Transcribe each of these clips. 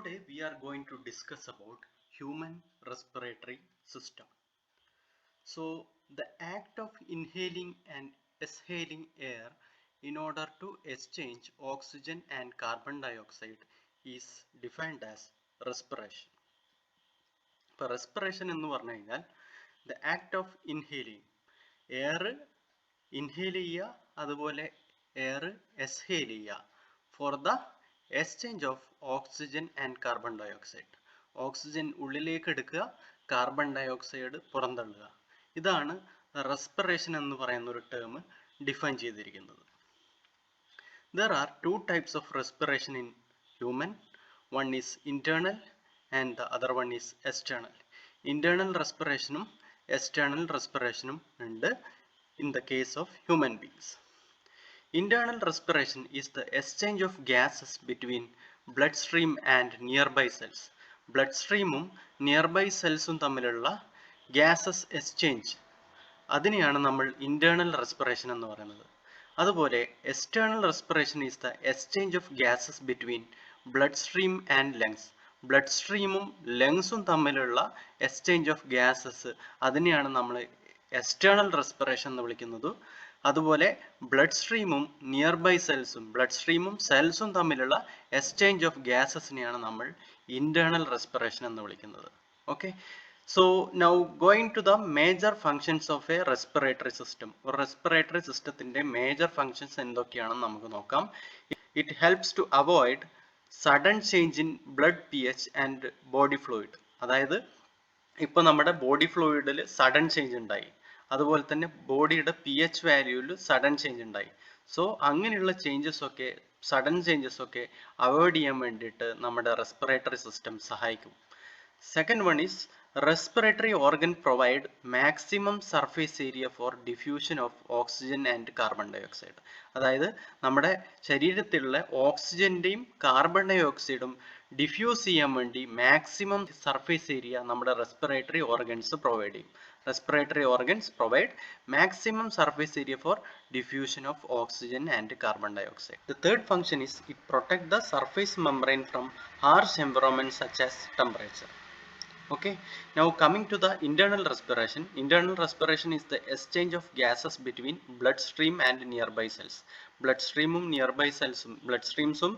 Today we are going to discuss about human respiratory system. So the act of inhaling and exhaling air in order to exchange oxygen and carbon dioxide is defined as respiration. ഇപ്പോൾ respiration എന്ന് പറഞ്ഞു കഴിഞ്ഞാൽ the act of inhaling air inhale ചെയ്യുക അതുപോലെ air exhale ചെയ്യുക for the exchange of oxygen and carbon dioxide. Oxygen ഉള്ളിലേക്ക് എടുക്കുക, carbon dioxide പുറന്തള്ളുക. ഇതാണ് റെസ്പിറേഷൻ എന്ന് പറയുന്ന ഒരു ടേം ഡിഫൈൻ ചെയ്തിരിക്കുന്നത്. There are two types of respiration in human. One is internal and the other one is external. Internal respiration ഉം external respiration ഉം ഉണ്ട് in the case of human beings. Internal respiration is the exchange of gases between bloodstream and nearby cells. ബ്ലഡ്സ്ട്രീമും nearby സെൽസും തമ്മിലുള്ള gases exchange, അതിനെയാണ് നമ്മൾ internal respiration എന്ന് പറയുന്നത്. അതുപോലെ external respiration is the exchange of gases between blood stream and lungs. Blood സ്ട്രീമും ലങ്സും തമ്മിലുള്ള എക്സ്ചേഞ്ച് ഓഫ് ഗ്യാസസ്, അതിനെയാണ് നമ്മൾ എക്സ്റ്റേണൽ റെസ്പിറേഷൻ എന്ന് വിളിക്കുന്നത്. അതുപോലെ ബ്ലഡ് സ്ട്രീമും നിയർബൈ സെൽസും, ബ്ലഡ് സ്ട്രീമും സെൽസും തമ്മിലുള്ള എക്സ്ചേഞ്ച് ഓഫ് ഗ്യാസസിനെയാണ് നമ്മൾ internal respiration എന്ന് വിളിക്കുന്നത്. Okay, so now going to the major functions of a respiratory system. ഒരു respiratory systemത്തിന്റെ major functions എന്തൊക്കെയാണെന്ന് നമുക്ക് നോക്കാം. It helps to avoid sudden change in blood pH and body fluid. അതായത് ഇപ്പൊ നമ്മുടെ ബോഡി ഫ്ലൂയിഡിൽ സഡൻ ചേഞ്ച് ഉണ്ടായി, അതുപോലെ തന്നെ ബോഡിയുടെ pH വാല്യൂവിൽ സഡൻ ചേഞ്ച് ഉണ്ടായി. സോ അങ്ങനെയുള്ള ചേഞ്ചസ് ഒക്കെ, സഡൻ ചേഞ്ചസ് ഒക്കെ അവോയ്ഡ് ചെയ്യാൻ വേണ്ടിയിട്ട് നമ്മുടെ റെസ്പിറേറ്ററി സിസ്റ്റം സഹായിക്കും. Second one is respiratory organ provide maximum surface area for diffusion of oxygen and carbon dioxide. അതായത് നമ്മുടെ ശരീരത്തിലുള്ള ഓക്സിജന്റെയും കാർബൺ ഡയോക്സൈഡും ഡിഫ്യൂസ് ചെയ്യാൻ വേണ്ടി മാക്സിമം സർഫേസ് ഏരിയ നമ്മുടെ റെസ്പിറേറ്ററി ഓർഗൻസ് പ്രൊവൈഡ് ചെയ്യും. Respiratory organs provide maximum surface area for diffusion of oxygen and carbon dioxide. The third function is it protect the surface membrane from harsh environments such as temperature. Okay, now coming to the internal respiration. Internal respiration is the exchange of gases between bloodstream and nearby cells. Bloodstreamum nearby cellsum, bloodstreamsum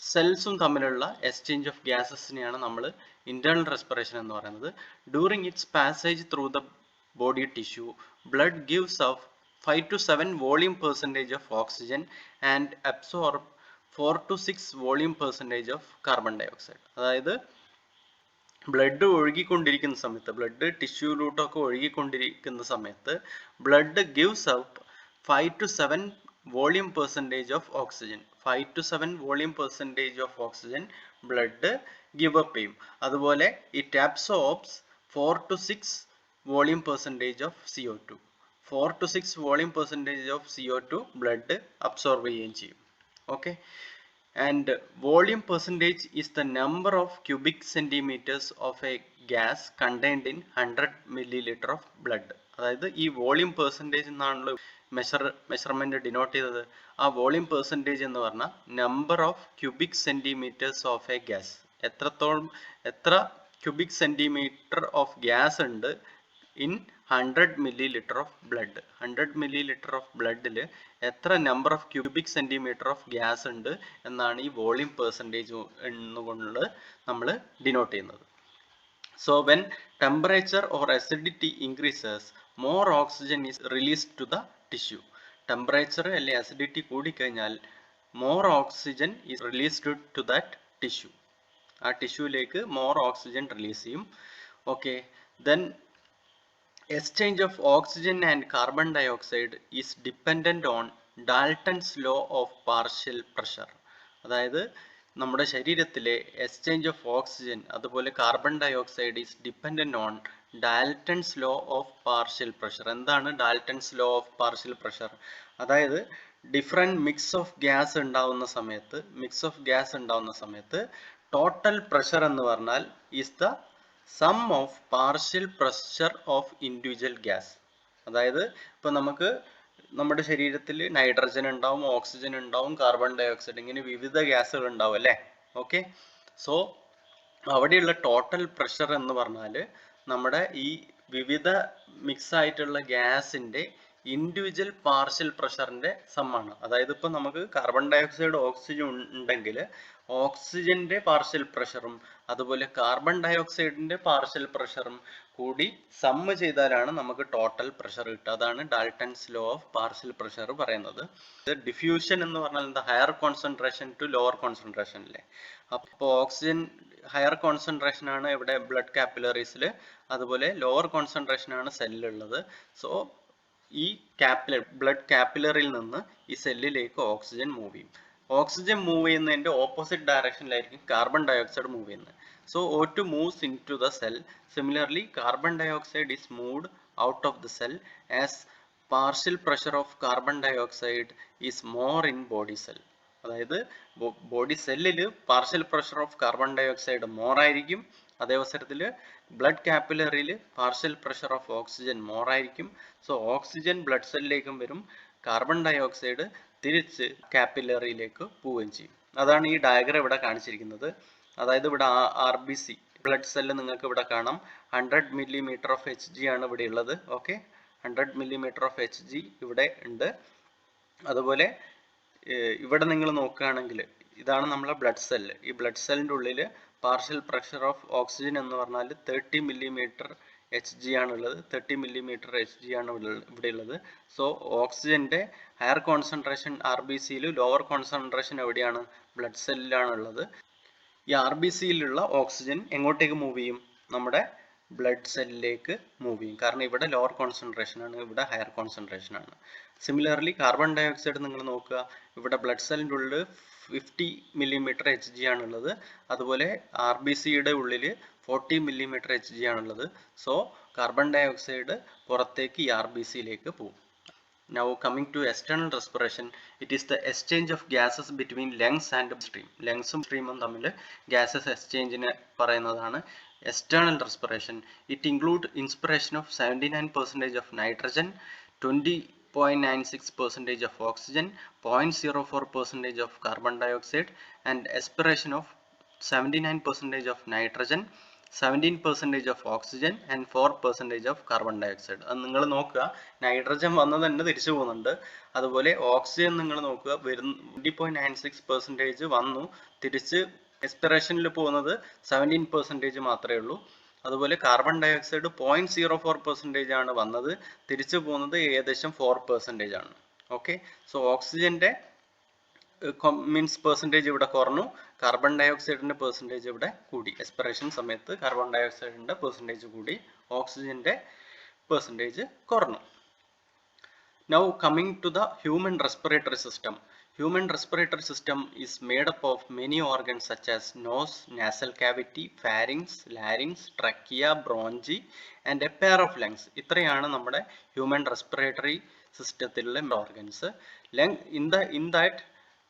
സെൽസും തമ്മിലുള്ള exchange of ഗ്യാസസിനെയാണ് നമ്മൾ internal respiration എന്ന് പറയുന്നത്. During it's passage through the body tissue, blood gives of 5 to 7 volume percentage of oxygen and absorb 4 to 6 volume percentage of carbon dioxide. അതായത് blood ഒഴുകിക്കൊണ്ടിരിക്കുന്ന സമയത്ത്, blood ടിഷ്യൂയിലോട്ടൊക്കെ ഒഴുകിക്കൊണ്ടിരിക്കുന്ന സമയത്ത് blood gives out 5 to 7 volume percentage of oxygen. 5 to 7 volume percentage of oxygen blood give up ചെയ്യും. അതുപോലെ it absorbs 4 to 6 volume percentage of CO2. 4 to 6 volume percentage of CO2 blood absorb ചെയ്യുകയും ചെയ്യും. Okay, and volume percentage is the number of cubic centimetres of A gas contained in 100 milliliter of blood. അതായത് ഈ volume percentage എന്നാണല്ലോ measurement denote ചെയ്തത്. ആ volume percentage എന്ന് പറഞ്ഞാൽ number of cubic centimetres of A gas, എത്ര cubic centimetre of gas ഉണ്ട് in 100 milliliter of blood. 100 milliliter of ബ്ലഡിൽ എത്ര number of cubic centimetre of gas ഉണ്ട് എന്നാണ് ഈ വോളിയം പെർസെൻറ്റേജ് എന്നുകൊണ്ട് നമ്മൾ ഡിനോട്ട് ചെയ്യുന്നത്. So when temperature or acidity increases, more oxygen is released to the tissue. Temperature അല്ലെ acidity കൂടിക്കഴിഞ്ഞാൽ more oxygen is released to that tissue. ആ ടിഷ്യൂലേക്ക് more oxygen release ചെയ്യും. Okay, then exchange of oxygen and carbon dioxide is dependent on Dalton's law of partial pressure. അതായത് നമ്മുടെ ശരീരത്തിലെ exchange of oxygen അതുപോലെ carbon dioxide is dependent on Dalton's law of partial pressure. എന്താണ് Dalton's law of partial pressure? അതായത് different mix of gas ഉണ്ടാവുന്ന സമയത്ത് total pressure എന്ന് പറഞ്ഞാൽ is the sum of partial pressure of individual gas. അതായത് ഇപ്പൊ നമുക്ക് നമ്മുടെ ശരീരത്തിൽ നൈട്രജൻ ഉണ്ടാവും, ഓക്സിജൻ ഉണ്ടാവും, കാർബൺ ഡയോക്സൈഡ്, ഇങ്ങനെ വിവിധ ഗ്യാസുകൾ ഉണ്ടാവും അല്ലേ. ഓക്കെ, സോ അവിടെയുള്ള ടോട്ടൽ പ്രഷർ എന്ന് പറഞ്ഞാൽ നമ്മുടെ ഈ വിവിധ മിക്സ് ആയിട്ടുള്ള ഗ്യാസിന്റെ ഇൻഡിവിജ്വൽ പാർഷ്യൽ പ്രഷറിന്റെ സമ്മാണ്. അതായത് ഇപ്പൊ നമുക്ക് കാർബൺ ഡയോക്സൈഡ് ഓക്സിജൻ ഉണ്ടെങ്കിൽ ഓക്സിജന്റെ പാർഷ്യൽ പ്രഷറും അതുപോലെ കാർബൺ ഡയോക്സൈഡിന്റെ പാർഷ്യൽ പ്രഷറും കൂടി സമ്മ് ചെയ്താലാണ് നമുക്ക് ടോട്ടൽ പ്രഷർ കിട്ടുക. അതാണ് Dalton's law of partial pressure പറയുന്നത്. ഡിഫ്യൂഷൻ എന്ന് പറഞ്ഞാൽ എന്താ, higher concentration to lower concentration അല്ലേ. അപ്പോൾ ഓക്സിജൻ ഹയർ കോൺസെൻട്രേഷൻ ആണ് ഇവിടെ ബ്ലഡ് കാപ്പിലറീസിൽ, അതുപോലെ ലോവർ കോൺസെൻട്രേഷൻ ആണ് സെല്ലുള്ളത്. സോ ഈ ബ്ലഡ് കാപ്പിലറിയിൽ നിന്ന് ഈ സെല്ലിലേക്ക് ഓക്സിജൻ മൂവ് ചെയ്യും. ഓക്സിജൻ മൂവ് ചെയ്യുന്നതിന്റെ ഓപ്പോസിറ്റ് ഡയറക്ഷനിലായിരിക്കും കാർബൺ ഡയോക്സൈഡ് മൂവ് ചെയ്യുന്നത്. So O2 moves into the cell. Similarly, carbon dioxide is moved out of the cell as partial pressure of carbon dioxide is more in body cell. അതായത് body സെല്ലിൽ partial pressure of carbon dioxide more ആയിരിക്കും, അതേ അവസരത്തിൽ blood കാപ്പിലറിയിൽ partial pressure of oxygen more ആയിരിക്കും. So oxygen blood സെല്ലിലേക്കും വരും, carbon dioxide തിരിച്ച് കാപ്പിലറിയിലേക്ക് പോവുകയും ചെയ്യും. അതാണ് ഈ ഡയഗ്രം ഇവിടെ കാണിച്ചിരിക്കുന്നത്. അതായത് ഇവിടെ RBC ബ്ലഡ് സെല്ല് നിങ്ങൾക്ക് ഇവിടെ കാണാം. 100 millimeter ഓഫ് HG ആണ് ഇവിടെ ഉള്ളത്. ഓക്കെ, 100 millimeter ഓഫ് HG ഇവിടെ ഉണ്ട്. അതുപോലെ ഇവിടെ നിങ്ങൾ നോക്കുകയാണെങ്കിൽ ഇതാണ് നമ്മളെ ബ്ലഡ് സെല്ല്. ഈ ബ്ലഡ് സെല്ലിൻ്റെ ഉള്ളിൽ പാർഷ്യൽ പ്രഷർ ഓഫ് ഓക്സിജൻ എന്ന് പറഞ്ഞാൽ 30 millimeter HG ആണുള്ളത്. 30 millimeter HG ആണ് ഇവിടെ ഉള്ളത്. സോ ഓക്സിജന്റെ ഹയർ കോൺസെൻട്രേഷൻ RBCയിലും ലോവർ കോൺസെൻട്രേഷൻ എവിടെയാണ്, ബ്ലഡ് സെല്ലിലാണുള്ളത്. ഈ RBCയിലുള്ള ഓക്സിജൻ എങ്ങോട്ടേക്ക് മൂവ് ചെയ്യും, നമ്മുടെ ബ്ലഡ് സെല്ലിലേക്ക് മൂവ് ചെയ്യും. കാരണം ഇവിടെ ലോവർ കോൺസെൻട്രേഷൻ ആണ്, ഇവിടെ ഹയർ കോൺസെൻട്രേഷൻ ആണ്. സിമിലർലി കാർബൺ ഡയോക്സൈഡ് നിങ്ങൾ നോക്കുക, ഇവിടെ ബ്ലഡ് സെല്ലിൻ്റെ ഉള്ളിൽ 50 millimeter HG ആണുള്ളത്. അതുപോലെ RBCയുടെ ഉള്ളിൽ 40 millimeter HG ആണുള്ളത്. സോ കാർബൺ ഡയോക്സൈഡ് പുറത്തേക്ക് ഈ RBCയിലേക്ക് പോകും. Now coming to external respiration, it is the exchange of gases between lungs and stream. ലങ്സും സ്ട്രീമും തമ്മിൽ gases exchange നെ പറയുന്നതാണ് external respiration. It include inspiration of 79% of nitrogen, 20.96% of oxygen, 0.04% of carbon dioxide, and expiration of 79% of nitrogen, 17% of oxygen and 4% of carbon dioxide. അത് നിങ്ങൾ നോക്കുക, nitrogen വന്നത് തന്നെ തിരിച്ചു പോകുന്നുണ്ട്. അതുപോലെ ഓക്സിജൻ നിങ്ങൾ നോക്കുക, 20.96% വന്നു, തിരിച്ച് എക്സ്പിറേഷനിൽ പോകുന്നത് 17% മാത്രമേ ഉള്ളൂ. അതുപോലെ കാർബൺ ഡയോക്സൈഡ് 0.04% ആണ് വന്നത്, തിരിച്ചു പോകുന്നത് ഏകദേശം 4% ആണ്. ഓക്കെ, സോ ഓക്സിജന്റെ മീൻസ് പെർസെൻറ്റേജ് ഇവിടെ കുറഞ്ഞു, കാർബൺ ഡയോക്സൈഡിന്റെ പെർസെൻറ്റേജ് ഇവിടെ കൂടി. എക്സ്പിറേഷൻ സമയത്ത് കാർബൺ ഡയോക്സൈഡിന്റെ പെർസെൻറ്റേജ് കൂടി, ഓക്സിജന്റെ പെർസെൻറ്റേജ് കുറഞ്ഞു. Now coming to the human respiratory system. Human respiratory system is made up of many organs such as nose, nasal cavity, pharynx, larynx, trachea, bronchi and a pair of lungs. ഇത്രയാണ് നമ്മുടെ human respiratory systemത്തിലുള്ള organs. In that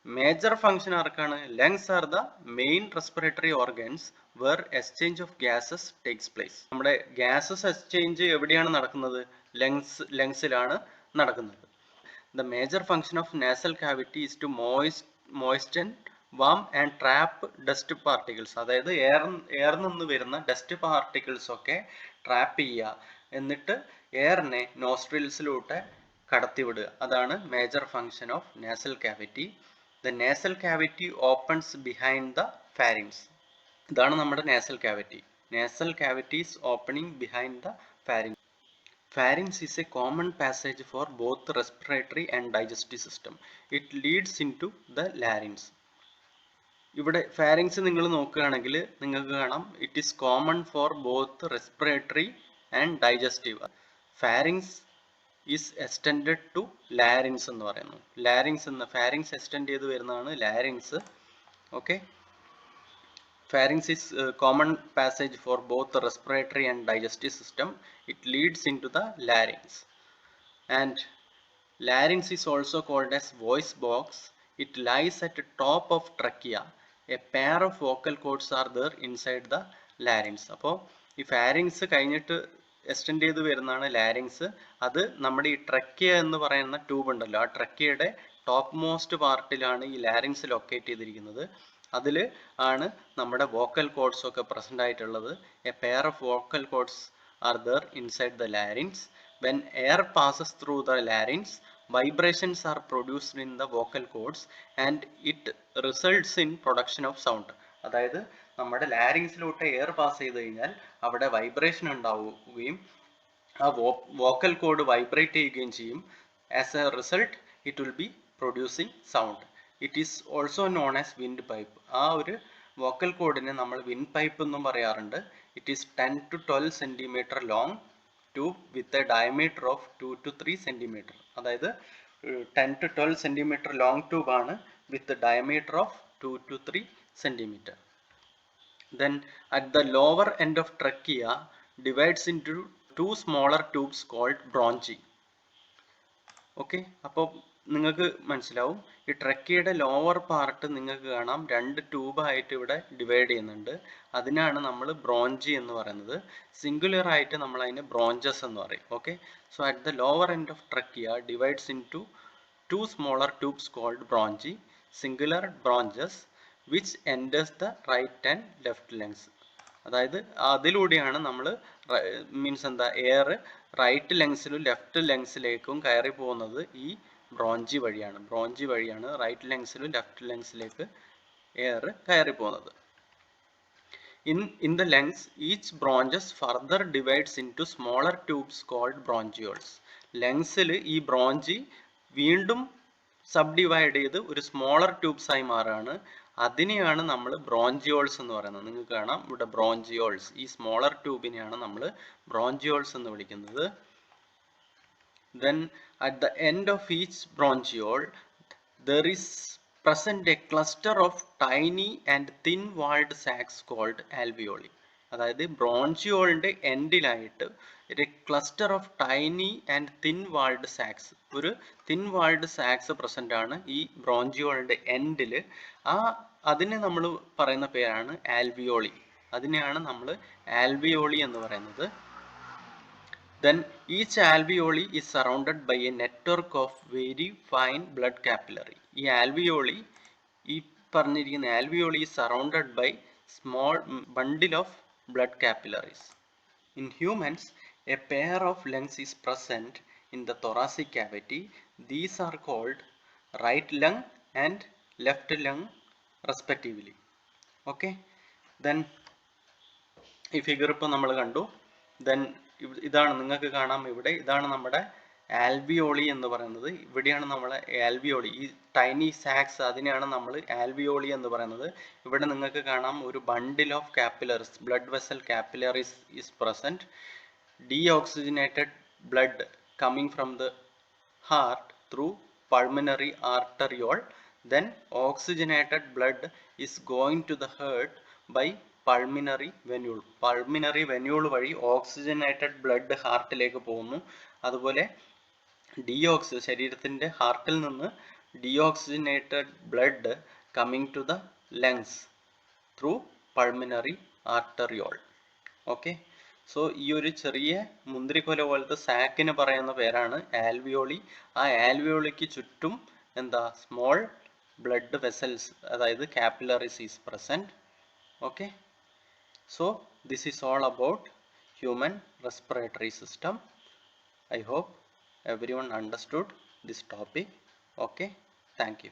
major function ആർക്കാണ്, lungs are the main respiratory organs where exchange of gases takes place. നമ്മുടെ gases exchange എവിടെയാണ് നടക്കുന്നത്, ലങ്സിലാണ് നടക്കുന്നത്. The major function of nasal cavity is to moisten, warm and trap dust particles. അതായത് air നിന്ന് വരുന്ന dust particles ഒക്കെ trap ചെയ്യുക, എന്നിട്ട് എയറിനെ നോസ്ട്രിൽസിലൂടെ കടത്തിവിടുക. അതാണ് major function of nasal cavity. The nasal cavity opens behind the pharynx. ഇതാണ് നമ്മുടെ nasal cavity. Nasal cavity is opening behind the pharynx. Pharynx is a common passage for both respiratory and digestive system. It leads into the larynx. ഇവിടെ pharynx നിങ്ങൾ നോക്കുകയാണെങ്കിൽ നിങ്ങൾക്ക് കാണാം, it is common for both respiratory and digestive. Pharynx is extended to larynx എന്ന് പറയുന്നു. pharynx extend ചെയ്ത് വരുന്നതാണ് larynx. Okay, pharynx is a common passage for both the respiratory and digestive system. It leads into the larynx, and larynx is also called as voice box. It lies at the top of trachea. A pair of vocal cords are there inside the larynx. അപ്പോൾ ഈ pharynx കഴിഞ്ഞിട്ട് extend ചെയ്ത് വരുന്നതാണ് larynx. അത് നമ്മുടെ ഈ trachea എന്ന് പറയുന്ന ട്യൂബ് ഉണ്ടല്ലോ, ആ ട്രക്കിയയുടെ ടോപ്പ് മോസ്റ്റ് പാർട്ടിലാണ് ഈ ലാരിങ്സ് ലൊക്കേറ്റ് ചെയ്തിരിക്കുന്നത്. അതിൽ ആണ് നമ്മുടെ വോക്കൽ കോഡ്സ് ഒക്കെ പ്രസന്റ് ആയിട്ടുള്ളത്. A pair of vocal cords are there inside the larynx. When air passes through the larynx, vibrations are produced in the vocal cords and it results in production of sound. അതായത് നമ്മുടെ ലാരിങ്സിലോട്ട് air pass ചെയ്ത് കഴിഞ്ഞാൽ അവിടെ vibration ഉണ്ടാവുകയും ആ vocal code vibrate ചെയ്യുകയും ചെയ്യും. As A result it will be producing sound. It is also known as wind pipe. ആ ഒരു വോക്കൽ കോഡിനെ നമ്മൾ വിൻഡ് പൈപ്പ് എന്നും പറയാറുണ്ട്. It is 10 to 12 centimetre long tube with a diameter of 2 to 3 centimetre. അതായത് 10 to 12 centimetre long tube ആണ് with diameter of 2 to 3 centimetre. Then at the lower end of trachea divides into two smaller tubes called bronchi. Okay, അപ്പോൾ നിങ്ങൾക്ക് മനസ്സിലാവും ഈ ട്രക്കിയുടെ lower part നിങ്ങൾക്ക് കാണാം രണ്ട് ട്യൂബായിട്ട് ഇവിടെ ഡിവൈഡ് ചെയ്യുന്നുണ്ട്. അതിനാണ് നമ്മൾ ബ്രോഞ്ചി എന്ന് പറയുന്നത്. സിംഗുലർ ആയിട്ട് നമ്മൾ അതിനെ ബ്രോഞ്ചസ് എന്ന് പറയും. Okay, so at the lower end of trachea divides into two smaller tubes called bronchi, singular bronchus which enters the right and left lungs. അതായത് അതിലൂടെയാണ് നമ്മൾ മീൻസ് എന്താ എയർ റൈറ്റ് ലങ്സിലും ലെഫ്റ്റ് ലങ്സിലേക്കും കയറി പോകുന്നത് ഈ ബ്രോഞ്ചി വഴിയാണ്. ബ്രോഞ്ചി വഴിയാണ് റൈറ്റ് ലങ്സിലും ലെഫ്റ്റ് ലങ്സിലേക്ക് എയർ കയറി പോകുന്നത്. In the lungs, each bronchus further divides into smaller tubes called bronchioles. ലങ്സിൽ ഈ ബ്രോഞ്ചി വീണ്ടും സബ്ഡിവൈഡ് ചെയ്ത് ഒരു സ്മോളർ ട്യൂബ്സ് ആയി മാറുകയാണ്. അതിനെയാണ് നമ്മൾ ബ്രോഞ്ചിയോൾസ് എന്ന് പറയുന്നത്. നിങ്ങൾക്ക് കാണാം ഇവിടെ ബ്രോഞ്ചിയോൾസ്. ഈ സ്മോളർ ട്യൂബിനെയാണ് നമ്മൾ ബ്രോഞ്ചിയോൾസ് എന്ന് വിളിക്കുന്നത്. Then at the end of each bronchiole there is present a cluster of tiny and thin walled sacs called alveoli. അതായത് ബ്രോഞ്ചിയോളിന്റെ എൻഡിലായിട്ട് ഒരു cluster of tiny and thin walled sacs, ഒരു തിൻ വാൾഡ് സാക്സ് പ്രസന്റ് ആണ് ഈ ബ്രോഞ്ചിയോളിന്റെ എൻഡിൽ. അതിനെ നമ്മൾ പറയുന്ന പേരാണ് ആൽവിയോളി. അതിനെയാണ് നമ്മൾ ആൽവിയോളി എന്ന് പറയുന്നത്. Then each alveoli is surrounded by a network of very fine blood capillary. ഈ ആൽവിയോളി, ഈ പറഞ്ഞിരിക്കുന്ന ആൽവിയോളി is surrounded by small bundle of blood capillaries. In humans, a pair of lungs is present in the thoracic cavity. These are called right lung and left lung respectively. Okay, then ഈ figure ഇപ്പോൾ നമ്മൾ കണ്ടു. Then ഇതാണ് നിങ്ങൾക്ക് കാണാം ഇവിടെ, ഇതാണ് നമ്മുടെ ആൽവിയോളി എന്ന് പറയുന്നത്. ഇവിടെയാണ് നമ്മളെ ആൽവിയോളി, ഈ ടൈനി സാക്സ്, അതിനെയാണ് നമ്മൾ ആൽവിയോളി എന്ന് പറയുന്നത്. ഇവിടെ നിങ്ങൾക്ക് കാണാം ഒരു bundle of capillaries, blood vessel capillaries is present. Deoxygenated blood coming from the heart through pulmonary arteriole. Then oxygenated blood is going to the heart by pulmonary venule. Pulmonary venule വഴി oxygenated blood ഹാർട്ടിലേക്ക് പോകുന്നു. അതുപോലെ ശരീരത്തിൻ്റെ ഹാർട്ടിൽ നിന്ന് deoxygenated blood coming to the lungs through pulmonary arteriole. Okay, so ഈ ഒരു ചെറിയ മുന്തിരിക്കൊല പോലത്തെ സാക്കിന് പറയുന്ന പേരാണ് ആൽവിയോളി. ആ ആൽവിയോളിക്ക് ചുറ്റും എന്താ സ്മോൾ ബ്ലഡ് വെസൽസ്, അതായത് capillaries is present. Okay, so this is all about human respiratory system. I hope everyone understood this topic. Okay, thank you.